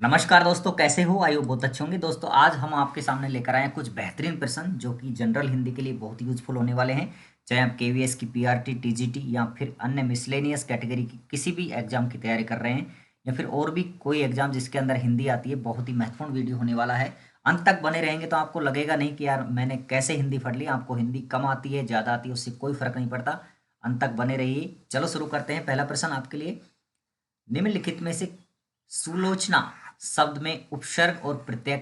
नमस्कार दोस्तों, कैसे हो? आई होप बहुत अच्छे होंगे। दोस्तों, आज हम आपके सामने लेकर आए हैं कुछ बेहतरीन प्रश्न जो कि जनरल हिंदी के लिए बहुत यूजफुल होने वाले हैं। चाहे आप केवीएस की, पीआरटी, टीजीटी या फिर अन्य मिसलेनियस कैटेगरी की किसी भी एग्जाम की तैयारी कर रहे हैं या फिर और भी कोई एग्जाम जिसके अंदर हिंदी आती है, बहुत ही महत्वपूर्ण वीडियो होने वाला है। अंत तक बने रहेंगे तो आपको लगेगा नहीं कि यार मैंने कैसे हिंदी पढ़ ली। आपको हिंदी कम आती है, ज़्यादा आती है, उससे कोई फर्क नहीं पड़ता। अंत तक बने रहिए। चलो शुरू करते हैं। पहला प्रश्न आपके लिए, निम्नलिखित में से सुलोचना शब्द में उपसर्ग और प्रत्यय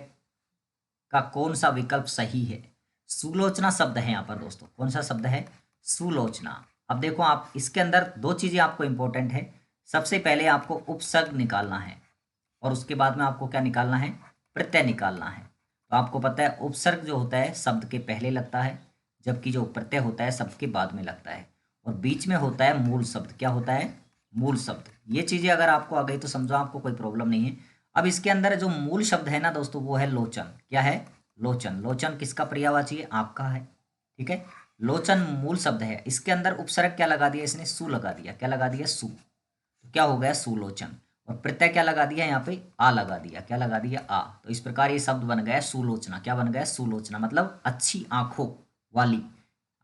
का कौन सा विकल्प सही है? सुलोचना शब्द है यहाँ पर दोस्तों। कौन सा शब्द है? सुलोचना। अब देखो, आप इसके अंदर दो चीजें आपको इंपॉर्टेंट है। सबसे पहले आपको उपसर्ग निकालना है और उसके बाद में आपको क्या निकालना है? प्रत्यय निकालना है। तो आपको पता है उपसर्ग जो होता है शब्द के पहले लगता है, जबकि जो प्रत्यय होता है शब्द के बाद में लगता है। और बीच में होता है मूल शब्द। क्या होता है? मूल शब्द। ये चीजें अगर आपको आ गई तो समझो आपको कोई प्रॉब्लम नहीं है। अब इसके अंदर जो मूल शब्द है ना दोस्तों, वो है लोचन। क्या है? लोचन। लोचन किसका पर्यायवाची है? आपका है। ठीक है। लोचन मूल शब्द है। इसके अंदर उपसर्ग क्या लगा दिया इसने? सु लगा दिया। क्या लगा दिया? सु। तो क्या हो गया? सुलोचन। और प्रत्यय क्या लगा दिया यहाँ पे? आ लगा दिया। क्या लगा दिया? आ। तो इस प्रकार ये शब्द बन गया सुलोचना। क्या बन गया? सुलोचना। मतलब अच्छी आंखों वाली।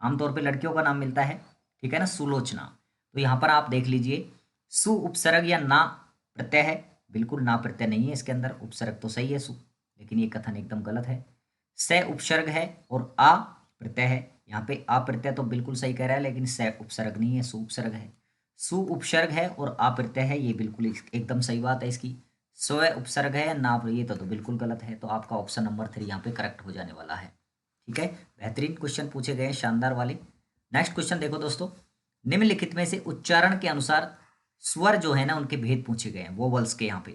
आमतौर पे लड़कियों का नाम मिलता है। ठीक है ना, सुलोचना। तो यहाँ पर आप देख लीजिए, सु उपसर्ग या ना प्रत्यय है? बिल्कुल ना प्रत्यय नहीं है इसके अंदर। उपसर्ग तो सही है सु, लेकिन ये कथन एकदम गलत है। स उपसर्ग है और आ प्रत्यय है। यहाँ पे आ प्रत्यय तो बिल्कुल सही कह रहा है, लेकिन स उपसर्ग नहीं है, सु उपसर्ग है। सु उपसर्ग है और आ प्रत्यय है, ये बिल्कुल एकदम सही बात है इसकी। स्व उपसर्ग है या ना, ये तो बिल्कुल गलत है। तो आपका ऑप्शन नंबर 3 यहाँ पे करेक्ट हो जाने वाला है। ठीक है। बेहतरीन क्वेश्चन पूछे गए हैं, शानदार वाले। नेक्स्ट क्वेश्चन देखो दोस्तों, निम्नलिखित में से उच्चारण के अनुसार स्वर जो है ना उनके भेद पूछे गए हैं, वोवल्स के यहाँ पे।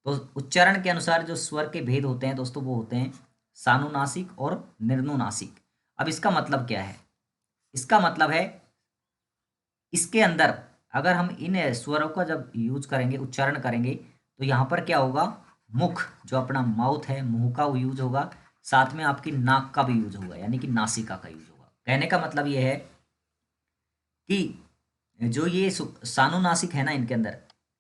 तो उच्चारण के अनुसार जो स्वर के भेद होते हैं दोस्तों, वो होते हैं सानुनासिक और निर्नुनासिक। अब इसका मतलब क्या है? इसका मतलब है, इसके अंदर अगर हम इन स्वरों का जब यूज करेंगे, उच्चारण करेंगे, तो यहाँ पर क्या होगा? मुख जो अपना माउथ है, मुंह का यूज होगा। साथ में आपकी नाक का भी यूज होगा, यानी कि नासिका का यूज होगा। कहने का मतलब ये है कि जो ये सानुनासिक है ना, इनके अंदर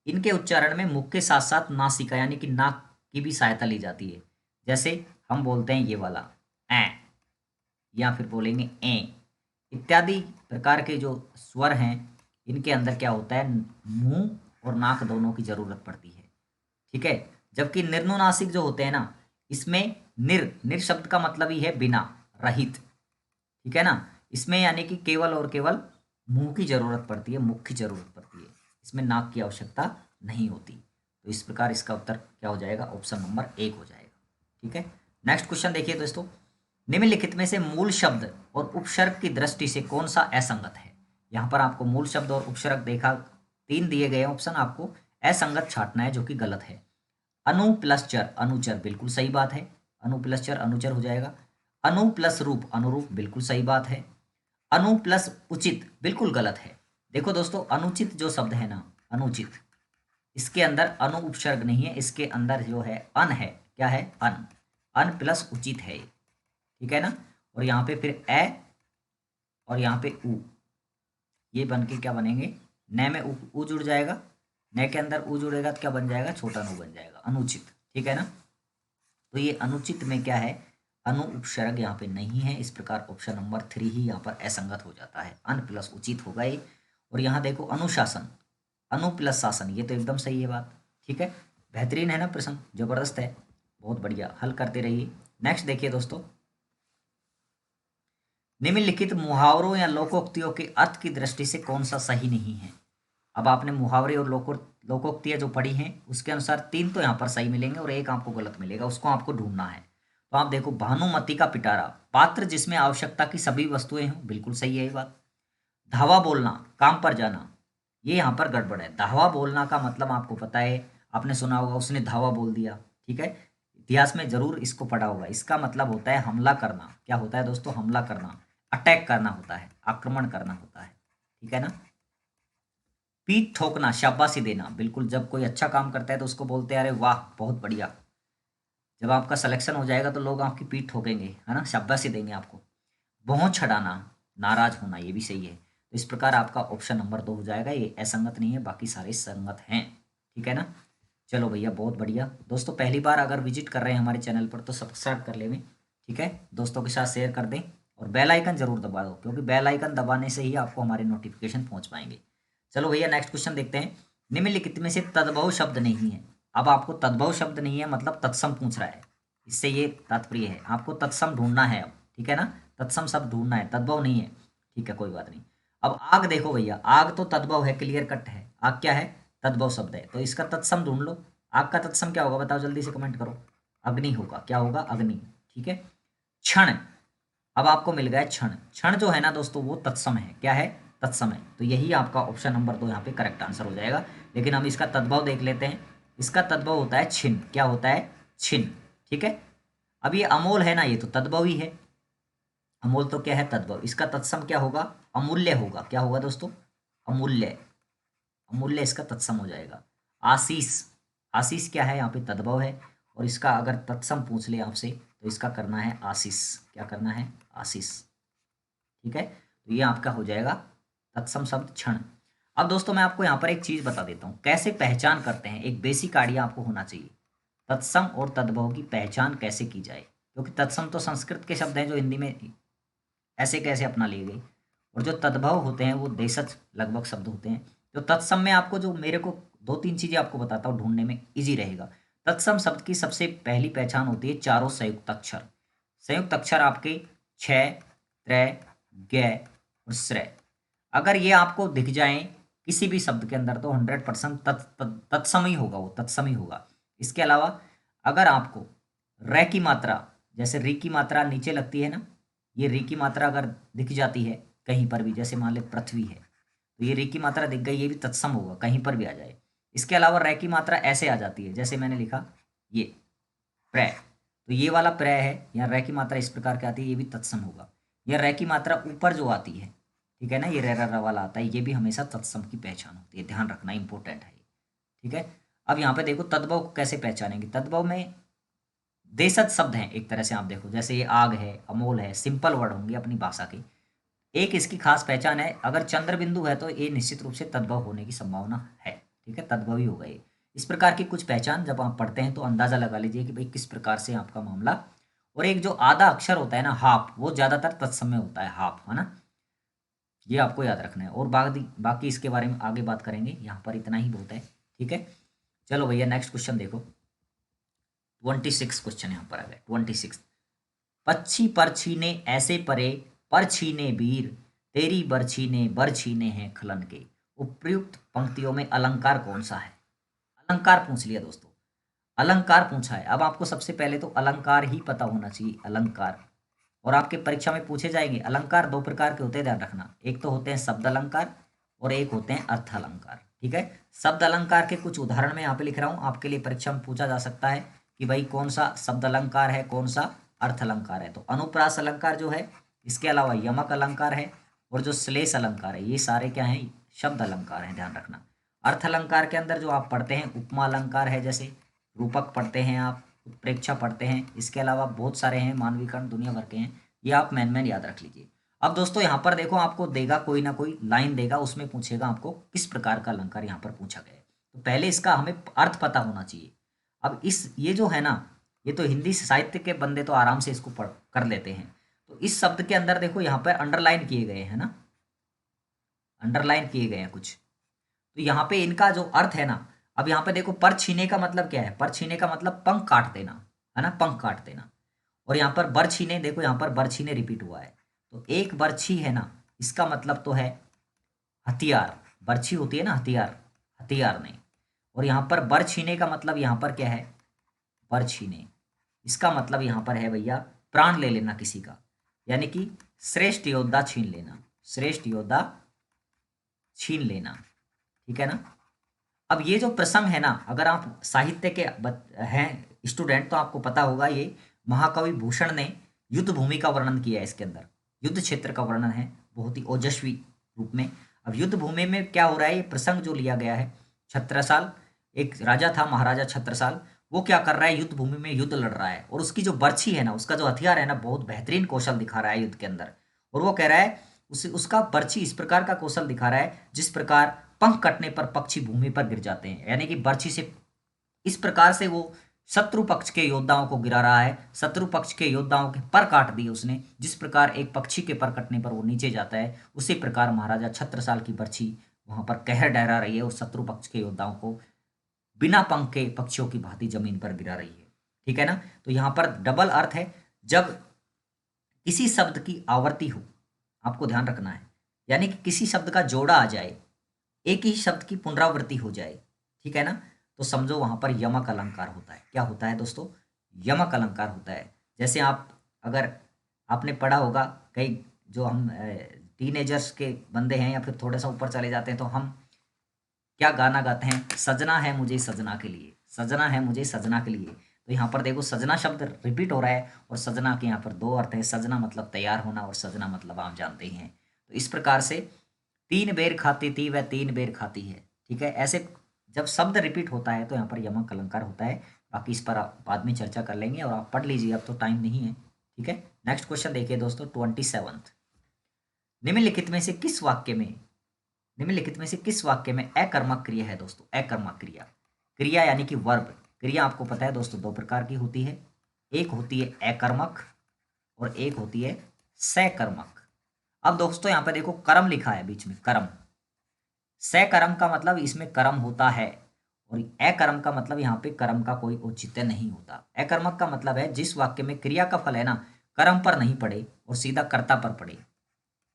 इनके उच्चारण में मुख के साथ साथ नासिका यानी कि नाक की भी सहायता ली जाती है। जैसे हम बोलते हैं ये वाला ए, या फिर बोलेंगे ए, इत्यादि प्रकार के जो स्वर हैं, इनके अंदर क्या होता है? मुंह और नाक दोनों की जरूरत पड़ती है। ठीक है। जबकि निर्नुनासिक जो होते हैं ना, इसमें निर निर शब्द का मतलब ही है बिना, रहित। ठीक है ना। इसमें यानी कि केवल और केवल मुंह की जरूरत पड़ती है, मुख की जरूरत पड़ती है। इसमें नाक की आवश्यकता नहीं होती। तो इस प्रकार इसका उत्तर क्या हो जाएगा? ऑप्शन नंबर 1 हो जाएगा। ठीक है। नेक्स्ट क्वेश्चन देखिए दोस्तों, निम्नलिखित में से मूल शब्द और उपसर्ग की दृष्टि से कौन सा असंगत है? यहाँ पर आपको मूल शब्द और उपसर्ग देखा, 3 दिए गए ऑप्शन, आपको असंगत छांटना है जो कि गलत है। अनु प्लस चर अनुचर, बिल्कुल सही बात है। अनु प्लस चर अनुचर हो जाएगा। अनु प्लस रूप अनुरूप, बिल्कुल सही बात है। अनु प्लस उचित बिल्कुल गलत है। देखो दोस्तों, अनुचित जो शब्द है ना, अनुचित, इसके अंदर अनु उपसर्ग नहीं है, इसके अंदर जो है अन है। क्या है? अन। अन प्लस उचित है ये। ठीक है ना। और यहाँ पे फिर ए और यहाँ पे उ, ये बन के क्या बनेंगे? न में उ जुड़ जाएगा। न के अंदर उ जुड़ेगा तो क्या बन जाएगा? छोटा नु बन जाएगा, अनुचित। ठीक है ना। तो ये अनुचित में क्या है? अनु उपसर्ग यहाँ पे नहीं है। इस प्रकार ऑप्शन नंबर 3 ही यहाँ पर असंगत हो जाता है। अन प्लस उचित होगा ये। और यहाँ देखो अनुशासन, अनु प्लस शासन, ये तो एकदम सही है बात। ठीक है। बेहतरीन है ना प्रश्न, जबरदस्त है। बहुत बढ़िया, हल करते रहिए। नेक्स्ट देखिए दोस्तों, निम्नलिखित मुहावरों या लोकोक्तियों के अर्थ की दृष्टि से कौन सा सही नहीं है? अब आपने मुहावरे और लोकोक्तियां जो पढ़ी हैं, उसके अनुसार 3 तो यहाँ पर सही मिलेंगे और 1 आपको गलत मिलेगा, उसको आपको ढूंढना है। तो आप देखो, भानुमति का पिटारा, पात्र जिसमें आवश्यकता की सभी वस्तुएं हों, बिल्कुल सही है ये बात। धावा बोलना, काम पर जाना, ये यहाँ पर गड़बड़ है। धावा बोलना का मतलब आपको पता है, आपने सुना होगा उसने धावा बोल दिया। ठीक है। इतिहास में जरूर इसको पढ़ा होगा। इसका मतलब होता है हमला करना। क्या होता है दोस्तों? हमला करना, अटैक करना होता है, आक्रमण करना होता है। ठीक है ना। पीठ ठोकना, शाबाशी देना, बिल्कुल। जब कोई अच्छा काम करता है तो उसको बोलते हैं अरे वाह बहुत बढ़िया। जब आपका सिलेक्शन हो जाएगा तो लोग आपकी पीठ ठोकेंगे, है ना, शाबाशी देंगे आपको। भौं छड़ाना, नाराज होना, ये भी सही है। तो इस प्रकार आपका ऑप्शन नंबर 2 हो जाएगा। ये असंगत नहीं है, बाकी सारे संगत हैं। ठीक है ना। चलो भैया, बहुत बढ़िया दोस्तों। पहली बार अगर विजिट कर रहे हैं हमारे चैनल पर तो सब्सक्राइब कर लेवें, ठीक है। दोस्तों के साथ शेयर कर दें और बेल आइकन जरूर दबा दो, क्योंकि बेल आइकन दबाने से ही आपको हमारे नोटिफिकेशन पहुंच पाएंगे। चलो भैया, नेक्स्ट क्वेश्चन देखते हैं। निम्नलिखित में से तद्भव शब्द नहीं है। अब आपको तद्भव शब्द नहीं है मतलब तत्सम पूछ रहा है, इससे ये तात्पर्य है आपको तत्सम ढूंढना है अब, ठीक है ना। तत्सम शब्द ढूंढना है, तद्भव नहीं है, ठीक है, कोई बात नहीं। अब आग देखो भैया, आग तो तद्भव है, क्लियर कट है। आग क्या है? तद्भव शब्द है, तो इसका तत्सम ढूंढ लो। आग का तत्सम क्या होगा बताओ, जल्दी से कमेंट करो। अग्नि होगा, क्या होगा? अग्नि, ठीक है। क्षण, अब आपको मिल गया क्षण। क्षण जो है ना दोस्तों, वो तत्सम है। क्या है? तत्सम है। तो यही आपका ऑप्शन नंबर 2 यहाँ पे करेक्ट आंसर हो जाएगा। लेकिन हम इसका तद्भव देख लेते हैं। इसका तद्भव होता है छिन्न। क्या होता है? छिन्न, ठीक है। अब ये अमोल है ना, ये तो तद्भव ही है। अमोल तो क्या है? तद्भव। इसका तत्सम क्या होगा? अमूल्य होगा। क्या होगा दोस्तों? अमूल्य। अमूल्य इसका तत्सम हो जाएगा। आशीष, आशीष क्या है? यहाँ पे तद्भव है। और इसका अगर तत्सम पूछ ले आपसे तो इसका करना है आशीष। क्या करना है? आशीष, ठीक है। तो ये आपका हो जाएगा तत्सम शब्द क्षण। अब दोस्तों मैं आपको यहाँ पर एक चीज बता देता हूँ, कैसे पहचान करते हैं। एक बेसिक आइडिया आपको होना चाहिए, तत्सम और तद्भव की पहचान कैसे की जाए। क्योंकि तत्सम तो संस्कृत के शब्द हैं जो हिंदी में ऐसे कैसे अपना लिए गए, और जो तद्भव होते हैं वो देशज लगभग शब्द होते हैं। तो तत्सम में आपको जो मेरे को 2-3 चीजें आपको बताता हूँ, ढूंढने में इजी रहेगा। तत्सम शब्द की सबसे पहली पहचान होती है चारों संयुक्त अक्षर। संयुक्त अक्षर आपके छ, त्रय, ग और श्रय। अगर ये आपको दिख जाए किसी भी शब्द के अंदर तो 100% तत्सम ही होगा, वो तत्सम ही होगा। इसके अलावा अगर आपको र की मात्रा, जैसे री की मात्रा नीचे लगती है ना, ये री की मात्रा अगर दिख जाती है कहीं पर भी, जैसे मान ले पृथ्वी है तो ये री की मात्रा दिख गई, ये भी तत्सम होगा, कहीं पर भी आ जाए। इसके अलावा रै की मात्रा ऐसे आ जाती है, जैसे मैंने लिखा ये प्र, तो ये वाला प्र है, या रै की मात्रा इस प्रकार की आती है, ये भी तत्सम होगा। या रै की मात्रा ऊपर जो आती है, ठीक है ना, ये रे वाला आता है, ये भी हमेशा तत्सम की पहचान होती है। ध्यान रखना, इंपॉर्टेंट है ये, ठीक है। अब यहाँ पे देखो तद्भव को कैसे पहचानेंगे। तद्भव में देशज शब्द हैं एक तरह से, आप देखो जैसे ये आग है, अमोल है, सिंपल वर्ड होंगे अपनी भाषा के। एक इसकी खास पहचान है, अगर चंद्र बिंदु है तो ये निश्चित रूप से तद्भव होने की संभावना है, ठीक है, तद्भव ही होगा ये। इस प्रकार की कुछ पहचान जब आप पढ़ते हैं तो अंदाजा लगा लीजिए कि भाई किस प्रकार से आपका मामला। और एक जो आधा अक्षर होता है ना, हाफ, वो ज्यादातर तत्सम में होता है, हाफ, है ना। ये आपको याद रखना है, और बाकी इसके बारे में आगे बात करेंगे, यहाँ पर इतना ही बहुत है, ठीक है। चलो भैया, नेक्स्ट क्वेश्चन देखो। 26 क्वेश्चन यहाँ पर आ गए। 26, पक्षी पर छीने ऐसे परे, पर छीने वीर, तेरी बरछी ने बर छीने हैं खलन के। उपयुक्त पंक्तियों में अलंकार कौन सा है? अलंकार पूछ लिया दोस्तों, अलंकार पूछा है। अब आपको सबसे पहले तो अलंकार ही पता होना चाहिए, अलंकार। और आपके परीक्षा में पूछे जाएंगे अलंकार। 2 प्रकार के होते हैं, ध्यान रखना। एक तो होते हैं शब्द अलंकार और एक होते हैं अर्थ अलंकार, ठीक है। शब्द अलंकार के कुछ उदाहरण मैं यहाँ पे लिख रहा हूँ, आपके लिए परीक्षा में पूछा जा सकता है कि भाई कौन सा शब्द अलंकार है, कौन सा अर्थ अलंकार है। तो अनुप्रास अलंकार जो है, इसके अलावा यमक अलंकार है, और जो श्लेष अलंकार है, ये सारे क्या हैं? शब्द अलंकार हैं, ध्यान रखना। अर्थ अलंकार के अंदर जो आप पढ़ते हैं, उपमा अलंकार है, जैसे रूपक पढ़ते हैं आप, उत्प्रेक्षा पढ़ते हैं, इसके अलावा बहुत सारे हैं, मानवीकरण, दुनिया भर के हैं। ये आप मैन याद रख लीजिए। अब दोस्तों यहाँ पर देखो, आपको देगा कोई ना कोई लाइन देगा, उसमें पूछेगा आपको किस प्रकार का अलंकार यहाँ पर पूछा गया है। तो पहले इसका हमें अर्थ पता होना चाहिए। अब ये जो है ना, ये तो हिंदी साहित्य के बंदे तो आराम से इसको पढ़ कर लेते हैं। तो इस शब्द के अंदर देखो यहाँ पर अंडरलाइन किए गए हैं ना, अंडरलाइन किए गए हैं कुछ। तो यहाँ पे इनका जो अर्थ है ना, अब यहाँ पे देखो, पर छीने का मतलब क्या है? पर छीने का मतलब पंख काट देना, है ना, पंख काट देना। और यहाँ पर बर छीने, देखो यहाँ पर बर छीने रिपीट हुआ है, तो एक बरछी है ना, इसका मतलब तो है हथियार। बरछी होती है ना, हथियार, हथियार नहीं। और यहाँ पर बर छीने का मतलब यहाँ पर क्या है? बर छीने, इसका मतलब यहाँ पर है भैया प्राण ले लेना किसी का, यानी कि श्रेष्ठ योद्धा छीन लेना, श्रेष्ठ योद्धा छीन लेना, ठीक है ना। अब ये जो प्रसंग है ना, अगर आप साहित्य के हैं स्टूडेंट तो आपको पता होगा, ये महाकवि भूषण ने युद्ध भूमि का वर्णन किया है इसके अंदर। युद्ध क्षेत्र का वर्णन है बहुत ही ओजस्वी रूप में। अब युद्ध भूमि में क्या हो रहा है, ये प्रसंग जो लिया गया है, छत्रसाल, एक राजा था महाराजा छत्रसाल, वो क्या कर रहा है, युद्ध भूमि में युद्ध लड़ रहा है, और उसकी जो बर्छी है ना, उसका जो हथियार है ना, बहुत बेहतरीन कौशल दिखा रहा है युद्ध के अंदर। और वो कह रहा है, उसका बर्छी इस प्रकार का कौशल दिखा रहा है जिस प्रकार पंख कटने पर पक्षी भूमि पर गिर जाते हैं, यानी कि बर्छी से इस प्रकार से वो शत्रु पक्ष के योद्धाओं को गिरा रहा है, शत्रु पक्ष के योद्धाओं के पर काट दिए उसने। जिस प्रकार एक पक्षी के पर कटने पर वो नीचे जाता है, उसी प्रकार महाराजा छत्रसाल की बर्छी वहां पर कहर डहरा रही है और शत्रु पक्ष के योद्धाओं को बिना पंख के पक्षियों की भांति जमीन पर गिरा रही है। ठीक है ना। तो यहाँ पर डबल अर्थ है, जब किसी शब्द की आवर्ती हो, आपको ध्यान रखना है, यानी कि किसी शब्द का जोड़ा आ जाए, एक ही शब्द की पुनरावृत्ति हो जाए, ठीक है ना, तो समझो वहां पर यमक अलंकार होता है। क्या होता है दोस्तों? यमक अलंकार होता है। जैसे आप, अगर आपने पढ़ा होगा, कई जो हम टीनेजर्स के बंदे हैं या फिर थोड़ा सा ऊपर चले जाते हैं, तो हम क्या गाना गाते हैं, सजना है मुझे सजना के लिए, सजना है मुझे सजना के लिए। तो यहाँ पर देखो सजना शब्द रिपीट हो रहा है और सजना के यहाँ पर दो अर्थ है। सजना मतलब तैयार होना और सजना मतलब आप जानते ही हैं। तो इस प्रकार से तीन बेर खाती थी वह तीन बेर खाती है। ठीक है, ऐसे जब शब्द रिपीट होता है तो यहाँ पर यमक अलंकार होता है। बाकी इस पर आप बाद में चर्चा कर लेंगे और आप पढ़ लीजिए, अब तो टाइम नहीं है। ठीक है, नेक्स्ट क्वेश्चन देखिए दोस्तों, 27th। निम्नलिखित में से किस वाक्य में, निम्नलिखित में से किस वाक्य में अकर्मक क्रिया है दोस्तों? अकर्मक क्रिया, क्रिया यानी कि वर्ब। क्रिया आपको पता है दोस्तों दो प्रकार की होती है, एक होती है अकर्मक और एक होती है सकर्मक। अब दोस्तों यहाँ पे देखो कर्म लिखा है बीच में, कर्म। सकर्म का मतलब इसमें कर्म होता है और अकर्म का मतलब यहाँ पे कर्म का कोई औचित्य नहीं होता। अकर्मक का मतलब है जिस वाक्य में क्रिया का फल है ना, कर्म पर नहीं पड़े और सीधा कर्ता पर पड़े।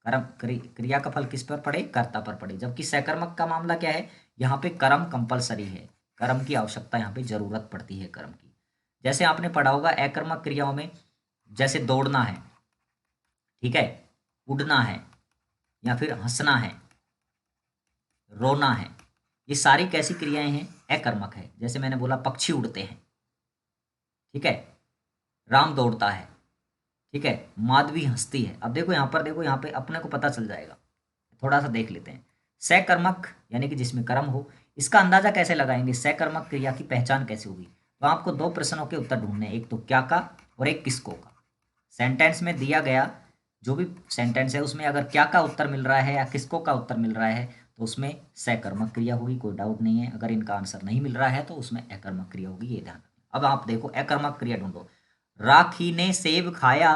कर्म क्रिया का फल किस पर पड़े? कर्ता पर पड़े। जबकि सकर्मक का मामला क्या है, यहाँ पे कर्म कंपलसरी है, कर्म की आवश्यकता यहाँ पे जरूरत पड़ती है कर्म की। जैसे आपने पढ़ा होगा अकर्मक क्रियाओं में, जैसे दौड़ना है, ठीक है, उड़ना है या फिर हंसना है, रोना है, ये सारी कैसी क्रियाएं हैं? अकर्मक है। जैसे मैंने बोला पक्षी उड़ते हैं, ठीक है, राम दौड़ता है, ठीक है, माधवी हंसती है। अब देखो यहाँ पर, देखो यहाँ पे अपने को पता चल जाएगा, थोड़ा सा देख लेते हैं। सकर्मक यानी कि जिसमें कर्म हो, इसका अंदाजा कैसे लगाएंगे, सकर्मक क्रिया की पहचान कैसे होगी? तो आपको दो प्रश्नों के उत्तर ढूंढने हैं, एक तो क्या का और एक किसको का। सेंटेंस में दिया गया जो भी सेंटेंस है उसमें अगर क्या का उत्तर मिल रहा है या किसको का उत्तर मिल रहा है तो उसमें सकर्मक क्रिया होगी, कोई डाउट नहीं है। अगर इनका आंसर नहीं मिल रहा है तो उसमें अकर्मक क्रिया होगी, ये ध्यान रखना। अब आप देखो अकर्मक क्रिया ढूंढो। राखी ने सेब खाया,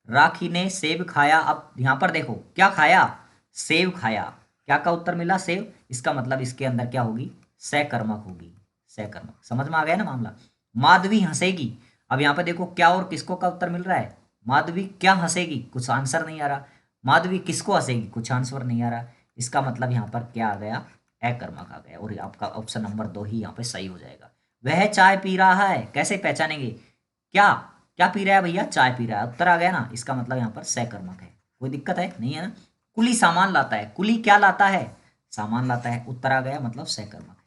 राखी ने सेब खाया। अब यहाँ पर देखो क्या खाया, सेब खाया। क्या का उत्तर मिला? सेब। इसका मतलब इसके अंदर क्या होगी? सकर्मक होगी, सकर्मक। समझ में आ गया ना मामला। माधवी हंसेगी। अब यहाँ पे देखो क्या और किसको का उत्तर मिल रहा है। माधवी क्या हंसेगी, कुछ आंसर नहीं आ रहा। माधवी किसको हंसेगी, कुछ आंसर नहीं आ रहा। इसका मतलब यहाँ पर क्या आ गया? अकर्मक आ गया और आपका ऑप्शन नंबर 2 ही यहाँ पे सही हो जाएगा। वह चाय पी रहा है, कैसे पहचानेंगे? क्या क्या पी रहा है भैया? चाय पी रहा है, उत्तर आ गया ना। इसका मतलब यहाँ पर सकर्मक है। कोई दिक्कत है? नहीं है ना। कुली सामान लाता है, कुली क्या लाता है? सामान लाता है, उत्तर आ गया, मतलब सकर्मक है।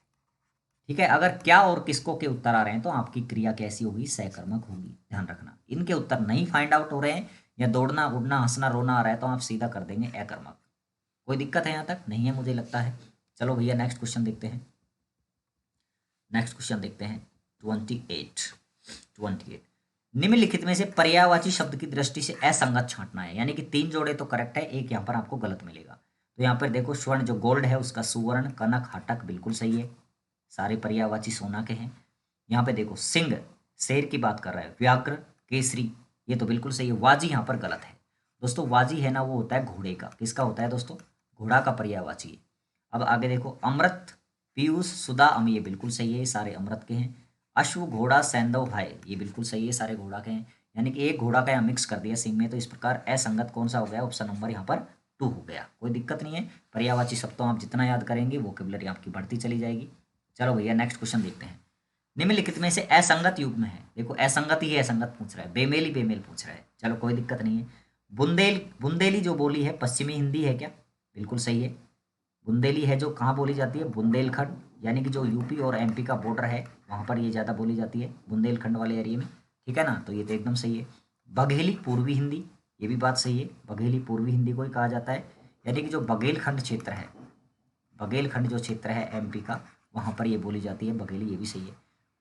ठीक है, अगर क्या और किसको के उत्तर आ रहे हैं तो आपकी क्रिया कैसी होगी? सकर्मक होगी, ध्यान रखना। इनके उत्तर नहीं फाइंड आउट हो रहे हैं या दौड़ना उड़ना हंसना रोना आ रहा है तो आप सीधा कर देंगे अकर्मक। कोई दिक्कत है यहाँ तक? नहीं है मुझे लगता है। चलो भैया नेक्स्ट क्वेश्चन देखते हैं। नेक्स्ट क्वेश्चन देखते हैं 28। निम्नलिखित में से पर्यायवाची शब्द की दृष्टि से असंगत छांटना है, यानी कि 3 जोड़े तो करेक्ट है, एक यहाँ पर आपको गलत मिलेगा। तो यहाँ पर देखो स्वर्ण जो गोल्ड है उसका सुवर्ण, कनक हाटक बिल्कुल सही है, सारे पर्यायवाची सोना के हैं। यहाँ पे देखो सिंह शेर की बात कर रहा है, व्याघ्र केसरी ये तो बिल्कुल सही है। वाजी यहाँ पर गलत है दोस्तों, वाजी है ना वो होता है घोड़े का। किसका होता है दोस्तों? घोड़ा का पर्यायवाची है। अब आगे देखो अमृत पीयूष सुधा अम ये बिल्कुल सही है, ये सारे अमृत के हैं। अश्व घोड़ा सैंदव भाई ये बिल्कुल सही है, सारे घोड़ा के हैं। यानी कि एक घोड़ा का यहाँ मिक्स कर दिया सिंह में, तो इस प्रकार असंगत कौन सा हो गया? ऑप्शन नंबर यहाँ पर 2 हो गया। कोई दिक्कत नहीं है, पर्यायवाची शब्द तो आप जितना याद करेंगे वोकेबलरी आपकी बढ़ती चली जाएगी। चलो भैया नेक्स्ट क्वेश्चन देखते हैं। निम्नलिखित में से असंगत युग्म है, देखो असंगत ही असंगत पूछ रहा है, बेमेल बेमेल पूछ रहा है। चलो कोई दिक्कत नहीं है। बुंदेली जो बोली है पश्चिमी हिंदी है क्या? बिल्कुल सही है। बुंदेली है जो कहाँ बोली जाती है? बुंदेलखंड, यानी कि जो यूपी और एमपी का बॉर्डर है वहाँ पर ये ज़्यादा बोली जाती है, बुंदेलखंड वाले एरिया में। ठीक है ना, तो ये तो एकदम सही है। बघेली पूर्वी हिंदी, ये भी बात सही है, बघेली पूर्वी हिंदी को ही कहा जाता है। यानी कि जो बघेलखंड क्षेत्र है, बघेलखंड जो क्षेत्र है एमपी का, वहाँ पर ये बोली जाती है बघेली, ये भी सही है।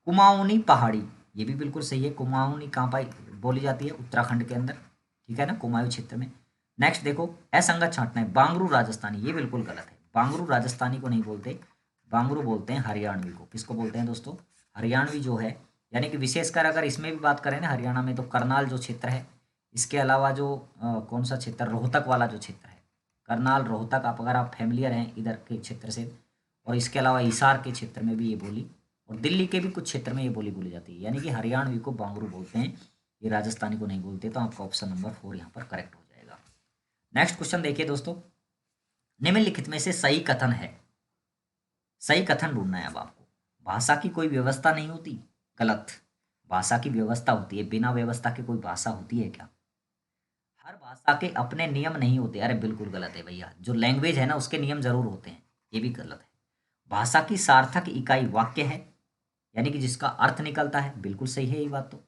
कुमाऊनी पहाड़ी, ये भी बिल्कुल सही है। कुमाऊनी कहाँ पर बोली जाती है? उत्तराखंड के अंदर, ठीक है ना, कुमाऊं क्षेत्र में। नेक्स्ट देखो असंगत छांटना है, बांगरू राजस्थानी, ये बिल्कुल गलत है। बांगरू राजस्थानी को नहीं बोलते, बांगरू बोलते हैं हरियाणवी को। किसको बोलते हैं दोस्तों? हरियाणवी जो है, यानी कि विशेषकर अगर इसमें भी बात करें ना हरियाणा में, तो करनाल जो क्षेत्र है, इसके अलावा जो कौन सा क्षेत्र, रोहतक वाला जो क्षेत्र है, करनाल रोहतक, आप अगर आप फैमिलियर हैं इधर के क्षेत्र से, और इसके अलावा हिसार के क्षेत्र में भी ये बोली, और दिल्ली के भी कुछ क्षेत्र में ये बोली बोली जाती है, यानी कि हरियाणवी को बांगरू बोलते हैं, ये राजस्थानी को नहीं बोलते। तो आपका ऑप्शन नंबर 4 यहाँ पर करेक्ट हो जाएगा। नेक्स्ट क्वेश्चन देखिए दोस्तों, निम्नलिखित में से सही कथन है, सही कथन ढूंढना है अब आपको। भाषा की कोई व्यवस्था नहीं होती, गलत। भाषा की व्यवस्था होती है, बिना व्यवस्था के कोई भाषा होती है क्या? हर भाषा के अपने नियम नहीं होते, अरे बिल्कुल गलत है भैया। जो लैंग्वेज है ना उसके नियम जरूर होते हैं, ये भी गलत है। भाषा की सार्थक इकाई वाक्य है, यानी कि जिसका अर्थ निकलता है, बिल्कुल सही है ये बात। तो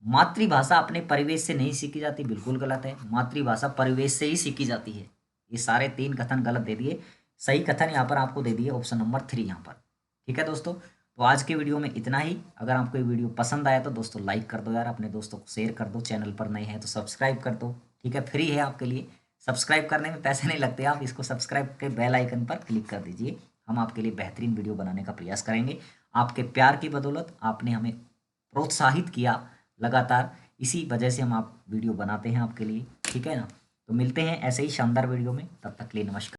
मातृभाषा अपने परिवेश से नहीं सीखी जाती, बिल्कुल गलत है। मातृभाषा परिवेश से ही सीखी जाती है। ये सारे 3 कथन गलत दे दिए। सही कथन यहाँ पर आपको दे दिए ऑप्शन नंबर 3 यहाँ पर। ठीक है दोस्तों, तो आज के वीडियो में इतना ही। अगर आपको ये वीडियो पसंद आया तो दोस्तों लाइक कर दो यार, अपने दोस्तों को शेयर कर दो, चैनल पर नए हैं तो सब्सक्राइब कर दो। ठीक है, फ्री है आपके लिए, सब्सक्राइब करने में पैसे नहीं लगते, आप इसको सब्सक्राइब के बेल आइकन पर क्लिक कर दीजिए। हम आपके लिए बेहतरीन वीडियो बनाने का प्रयास करेंगे। आपके प्यार की बदौलत आपने हमें प्रोत्साहित किया लगातार, इसी वजह से हम आप वीडियो बनाते हैं आपके लिए। ठीक है ना, तो मिलते हैं ऐसे ही शानदार वीडियो में, तब तक के लिए नमस्कार।